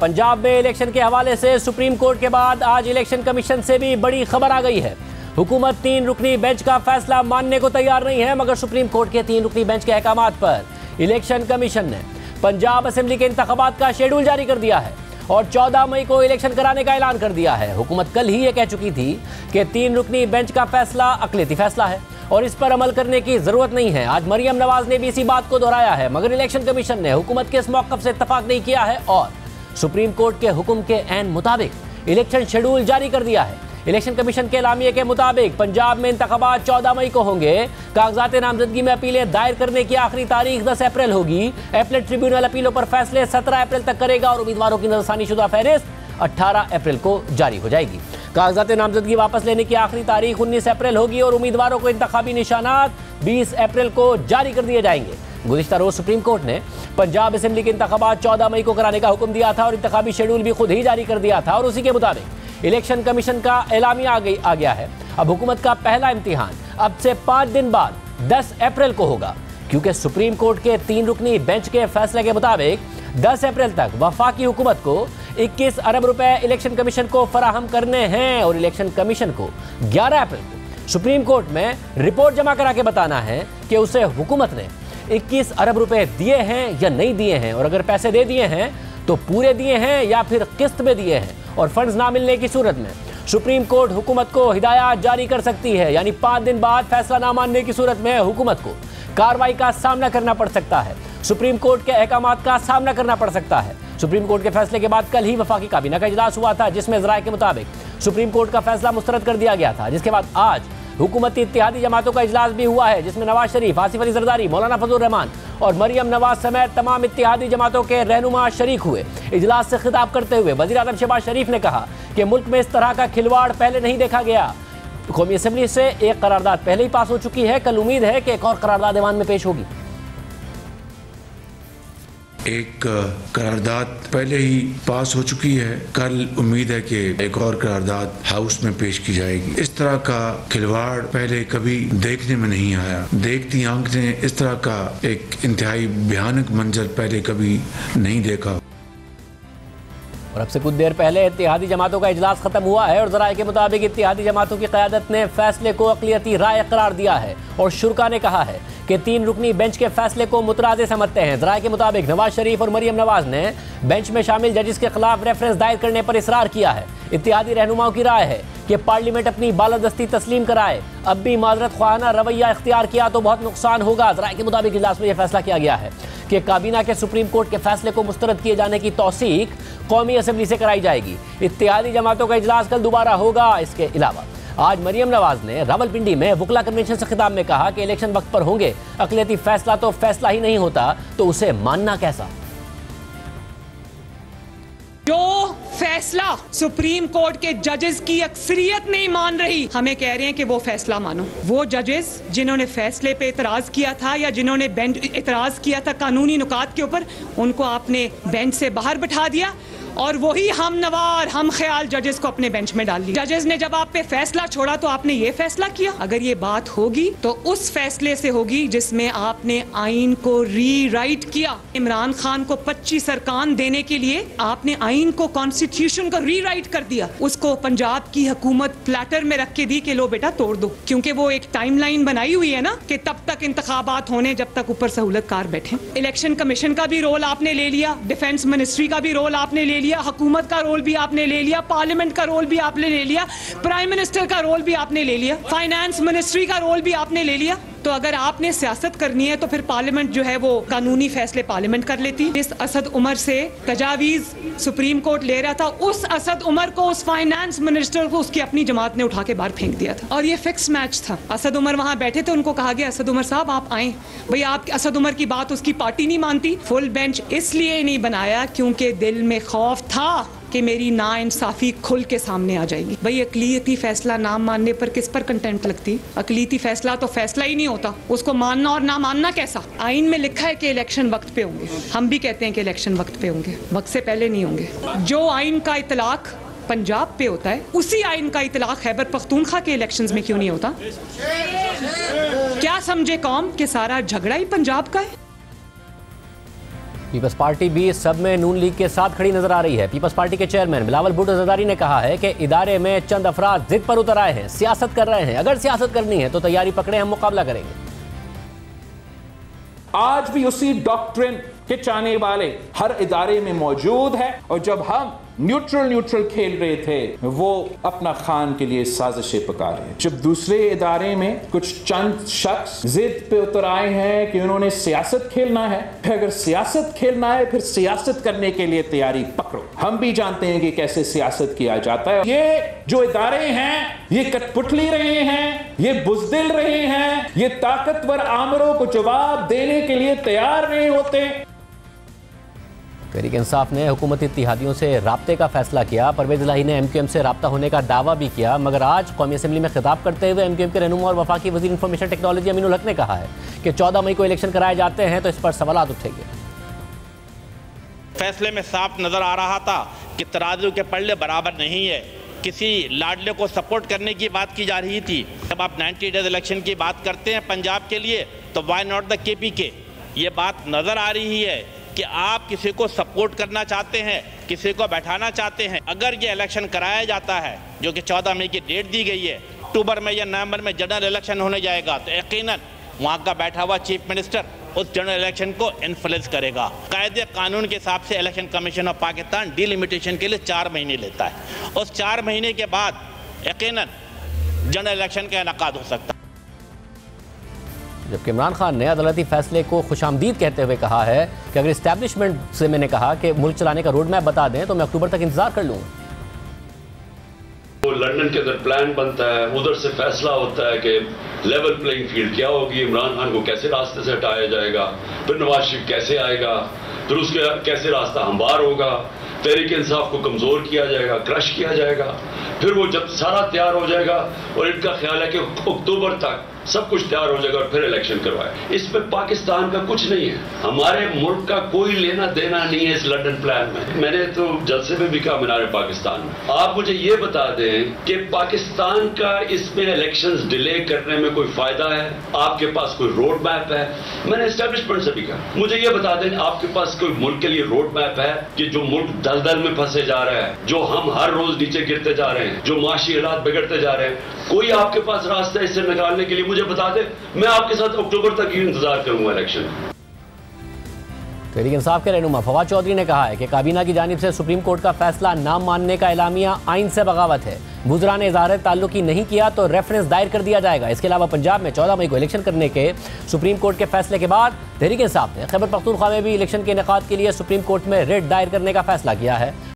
पंजाब में इलेक्शन के हवाले से सुप्रीम कोर्ट के बाद आज इलेक्शन कमीशन से भी बड़ी खबर आ गई है। हुकूमत 3 रुकनी बेंच का फैसला मानने को तैयार नहीं है, मगर सुप्रीम कोर्ट के 3 रुकनी बेंच के अहकामात पर इलेक्शन कमीशन ने पंजाब असेंबली के इंतखाबात का शेड्यूल जारी कर दिया है और 14 मई को इलेक्शन कराने का ऐलान कर दिया है। हुकूमत कल ही ये कह चुकी थी कि 3 रुकनी बेंच का फैसला अक़लियती फैसला है और इस पर अमल करने की जरूरत नहीं है। आज मरियम नवाज ने भी इसी बात को दोहराया है, मगर इलेक्शन कमीशन ने हुकूमत के इस मौक़िफ़ से इत्तफाक नहीं किया है और सुप्रीम कोर्ट के हुक्म के ऐन मुताबिक इलेक्शन शेड्यूल जारी कर दिया है। इलेक्शन कमीशन के एलामिये के मुताबिक पंजाब में इंतखाबात 14 मई को होंगे। कागजात नामजदगी में अपीलें दायर करने की आखिरी तारीख 10 अप्रैल होगी। अपीलेट ट्रिब्यूनल अपीलों पर फैसले 17 अप्रैल तक करेगा और उम्मीदवारों की नजरसानी शुदा फहरिस्त 18 अप्रैल को जारी हो जाएगी। कागजात नामजदगी वापस लेने की आखिरी तारीख 19 अप्रैल होगी और उम्मीदवारों को इंतखाबी निशानात 20 अप्रैल को जारी कर दिए जाएंगे। गुज़िश्ता रोज सुप्रीम कोर्ट ने पंजाब असेंबली के इंतखाबात 14 मई को कराने का हुक्म दिया था और इंतखाबी शेड्यूल भी खुद ही जारी कर दिया था और उसी के मुताबिक इलेक्शन कमीशन का एलामिया आ गया है। अब हुकूमत का पहला इम्तिहान अब से 5 दिन बाद 10 अप्रैल को होगा, क्योंकि सुप्रीम कोर्ट के 3 रुकनी बेंच के फैसले के मुताबिक 10 अप्रैल तक वफाकी हुकूमत को 21 अरब रुपए इलेक्शन कमीशन को फराहम करने हैं और इलेक्शन कमीशन को 11 अप्रैल को सुप्रीम कोर्ट में रिपोर्ट जमा करा के बताना है कि उसे हुकूमत ने 21 अरब रुपए दिए हैं या नहीं दिए हैं, और अगर पैसे दे दिए हैं तो पूरे दिए हैं या फिर किस्त में दिए हैं। और फंड्स ना मिलने की सूरत में सुप्रीम कोर्ट हुकूमत को हिदायत जारी कर सकती है, यानी 5 दिन बाद फैसला ना मानने की सूरत में हुकूमत को कार्रवाई का सामना करना पड़ सकता है, सुप्रीम कोर्ट के अहकामात का सामना करना पड़ सकता है। सुप्रीम कोर्ट के फैसले के बाद कल ही वफाकी काबीना का इजलास हुआ था, जिसमें ज़राए के मुताबिक सुप्रीम कोर्ट का फैसला मुस्तरद कर दिया गया था, जिसके बाद आज हुकूमती इत्तेहादी जमातों का इजलास भी हुआ है, जिसमें नवाज शरीफ, आसिफ अली जरदारी, मौलाना फजल रहमान और मरियम नवाज समेत तमाम इत्तेहादी जमातों के रहनुमा शरीक हुए। इजलास से खिताब करते हुए वज़ीर आज़म शहबाज शरीफ ने कहा कि मुल्क में इस तरह का खिलवाड़ पहले नहीं देखा गया। कौमी असेंबली से एक करारदाद पहले ही पास हो चुकी है, कल उम्मीद है कि एक और करारदाद ऐवान में पेश होगी। एक करारदाद पहले ही पास हो चुकी है, कल उम्मीद है कि एक और करारदाद हाउस में पेश की जाएगी। इस तरह का खिलवाड़ पहले कभी देखने में नहीं आया। देखती आंख ने इस तरह का एक इंतहाई भयानक मंजर पहले कभी नहीं देखा। और अब से कुछ देर पहले इत्तेहादी जमातों का इजलास खत्म हुआ है और ज़राए के मुताबिक इत्तेहादी जमातों की क़यादत ने फैसले को अक़लियती राय करार दिया है और शुरा ने कहा है कि 3 रुकनी बेंच के फैसले को मुतराज़े समझते हैं। ज़राए के मुताबिक नवाज शरीफ और मरियम नवाज ने बेंच में शामिल जजिस के खिलाफ रेफरेंस दायर करने पर इसरार किया है। इत्तेहादी रहनुमाओं की राय है कि पार्लियामेंट अपनी बालादस्ती तस्लीम कराए, अब भी माजरत ख्वाहाना रवैया इख्तियार किया तो बहुत नुकसान होगा। ज़राए के मुताबिक इजलास में यह फैसला किया गया है कि काबीना के सुप्रीम कोर्ट के फैसले को मुस्तरद किए जाने की तौसीक कौमी असेंबली से कराई जाएगी। इत्तेहादी जमातों का इजलास कल दोबारा होगा। इसके अलावा आज मरियम नवाज ने रावलपिंडी में वकला कन्वेंशन से खिताब में कहा कि इलेक्शन वक्त पर होंगे, अक़लियती फैसला तो फैसला ही नहीं होता तो उसे मानना कैसा। जो फैसला सुप्रीम कोर्ट के जजेस की अक्सरियत नहीं मान रही, हमें कह रहे हैं कि वो फैसला मानो। वो जजेस जिन्होंने फैसले पे इतराज किया था या जिन्होंने बेंच इतराज किया था कानूनी नुकात के ऊपर, उनको आपने बेंच से बाहर बिठा दिया और वही हम नवार हम ख्याल जजेस को अपने बेंच में डाल लिया। जजेस ने जब आप पे फैसला छोड़ा तो आपने ये फैसला किया। अगर ये बात होगी तो उस फैसले से होगी जिसमें आपने आइन को रीराइट किया। इमरान खान को 25 अरकान देने के लिए आपने आइन को, कॉन्स्टिट्यूशन को रीराइट कर दिया। उसको पंजाब की हुकूमत प्लेटर में रख के दी कि लो बेटा तोड़ दो, क्योंकि वो एक टाइमलाइन बनाई हुई है ना कि तब तक इंतखाबात होने जब तक ऊपर सहूलतकार बैठे। इलेक्शन कमीशन का भी रोल आपने ले लिया, डिफेंस मिनिस्ट्री का भी रोल आपने ले लिया, हुकूमत का रोल भी आपने ले लिया, पार्लियामेंट का रोल भी आपने ले लिया, प्राइम मिनिस्टर का रोल भी आपने ले लिया, फाइनेंस मिनिस्ट्री का रोल भी आपने ले लिया। तो अगर आपने सियासत करनी है तो फिर पार्लियामेंट जो है वो कानूनी फैसले पार्लियामेंट कर लेती। जिस असद उमर से तजावीज सुप्रीम कोर्ट ले रहा था, उस असद उमर को, उस फाइनेंस मिनिस्टर को उसकी अपनी जमात ने उठा के बाहर फेंक दिया था और ये फिक्स मैच था। असद उमर वहां बैठे थे, उनको कहा गया असद उमर साहब आप आए। भाई आप असद उमर की बात उसकी पार्टी नहीं मानती। फुल बेंच इसलिए नहीं बनाया क्योंकि दिल में खौफ था कि मेरी नाइंसाफी खुल के सामने आ जाएगी। भाई अक़लियती फैसला ना मानने पर किस पर कंटेंट लगती? अक़लियती फैसला तो फैसला ही नहीं होता, उसको मानना और ना मानना कैसा? आइन में लिखा है कि इलेक्शन वक्त पे होंगे, हम भी कहते हैं कि इलेक्शन वक्त पे होंगे, वक्त से पहले नहीं होंगे। जो आइन का इतलाक पंजाब पे होता है, उसी आइन का इतलाक खैबर पख्तूनख्वा के इलेक्शंस में क्यों नहीं होता? क्या समझे कौम कि सारा झगड़ा ही पंजाब का है? पीपल्स पार्टी भी सब में नून लीग के साथ खड़ी नजर आ रही है। पीपल्स पार्टी के चेयरमैन बिलावल भुट्टो जरदारी ने कहा है कि इदारे में चंद अफराद जिद पर उतर आए हैं, सियासत कर रहे हैं। अगर सियासत करनी है तो तैयारी पकड़े, हम मुकाबला करेंगे। आज भी उसी डॉक्ट्रिन के चाहने वाले हर इदारे में मौजूद है, और जब हम न्यूट्रल खेल रहे थे वो अपना खान के लिए साजिशें पका रहे हैं। जब दूसरे इदारे में कुछ चंद शख्स जिद पे उतर आए हैं कि उन्होंने सियासत खेलना है, फिर अगर सियासत खेलना है फिर सियासत करने के लिए तैयारी पकड़ो। हम भी जानते हैं कि कैसे सियासत किया जाता है। ये जो इदारे हैं ये कठपुतली रहे हैं, ये बुज़दिल रहे हैं, ये ताकतवर आमरों को जवाब देने के लिए तैयार नहीं होते। तहरीक इंसाफ ने हुकूमती इत्तेहादियों से राब्ते का फैसला किया। परवेज इलाही ने MQM से राब्ता होने का दावा भी किया, मगर आज कौमी असेंबली में खिताब करते हुए MQM के रहनुमा और वफाकी वज़ीर इंफॉर्मेशन टेक्नोलॉजी अमीनुल हक ने कहा है कि 14 मई को इलेक्शन कराए जाते हैं तो इस पर सवालात उठेंगे। फैसले में साफ नजर आ रहा था कि तराजू के पल्ले बराबर नहीं है। किसी लाडले को सपोर्ट करने की बात की जा रही थी। जब आप 90 डेज इलेक्शन की बात करते हैं पंजाब के लिए तो वाई नॉट द KPK। ये बात नजर आ रही है कि आप किसी को सपोर्ट करना चाहते हैं, किसी को बैठाना चाहते हैं। अगर ये इलेक्शन कराया जाता है जो कि 14 मई की डेट दी गई है, अक्टूबर में या नवंबर में जनरल इलेक्शन होने जाएगा तो यकीनन वहाँ का बैठा हुआ चीफ मिनिस्टर उस जनरल इलेक्शन को इन्फ्लुएंस करेगा। कायदे कानून के हिसाब से election commission of Pakistan delimitation के लिए 4 महीने लेता है। उस 4 महीने के बाद यकीनन जनरल इलेक्शन का इनेकाद हो सकता है। जबकि इमरान खान ने अदालती फैसले को खुशामदीद कहते हुए कहा है कि अगर इस्टेब्लिशमेंट से मैंने कहा कि मुल्क चलाने का रोड मैप बता दें तो मैं अक्टूबर तक इंतजार कर लूँगा। वो लंदन के अंदर प्लान बनता है, उधर से फैसला होता है कि लेवल प्लेइंग फील्ड क्या होगी, इमरान खान को कैसे रास्ते से हटाया जाएगा, फिर नवाज शरीफ कैसे आएगा, फिर उसके कैसे रास्ता हमवार होगा, तहरीक इंसाफ को कमजोर किया जाएगा, क्रश किया जाएगा। फिर वो जब सारा तैयार हो जाएगा और इनका ख्याल है कि अक्टूबर तक सब कुछ तैयार हो जाएगा और फिर इलेक्शन करवाए। इसमें पाकिस्तान का कुछ नहीं है, हमारे मुल्क का कोई लेना देना नहीं है इस लंदन प्लान में। मैंने तो जलसे में भी कहा मीनार पाकिस्तान में। आप मुझे ये बता दें कि पाकिस्तान का इसमें इलेक्शंस डिले करने में कोई फायदा है? आपके पास कोई रोड मैप है? मैंने एस्टेब्लिशमेंट से भी कहा, मुझे ये बता दें आपके पास कोई मुल्क के लिए रोड मैप है कि जो मुल्क दलदल में फंसे जा रहा है, जो हम हर रोज नीचे गिरते जा रहे हैं, जो माशी हालात बिगड़ते जा रहे हैं, कोई आपके पास रास्ता इससे निकालने के लिए मुझे बता दे। मैं आपके साथ अक्टूबर तक ही इंतजार करूंगा इलेक्शन। तहरीक इंसाफ के रहनुमा फवाद चौधरी ने कहा है कि काबीना की जानिब से सुप्रीम कोर्ट का फैसला ना मानने का एलामिया आइन से बगावत है। वुज़रा ने इज़हार ताल्लुक ही नहीं किया तो रेफरेंस दायर कर दिया जाएगा। इसके अलावा पंजाब में 14 मई को इलेक्शन करने के सुप्रीम कोर्ट के फैसले के बाद तहरीक इंसाफ ने खैबर पख्तूनख्वा में भी इलेक्शन के इनेकाद के लिए सुप्रीम कोर्ट में रिट दायर करने का फैसला किया है।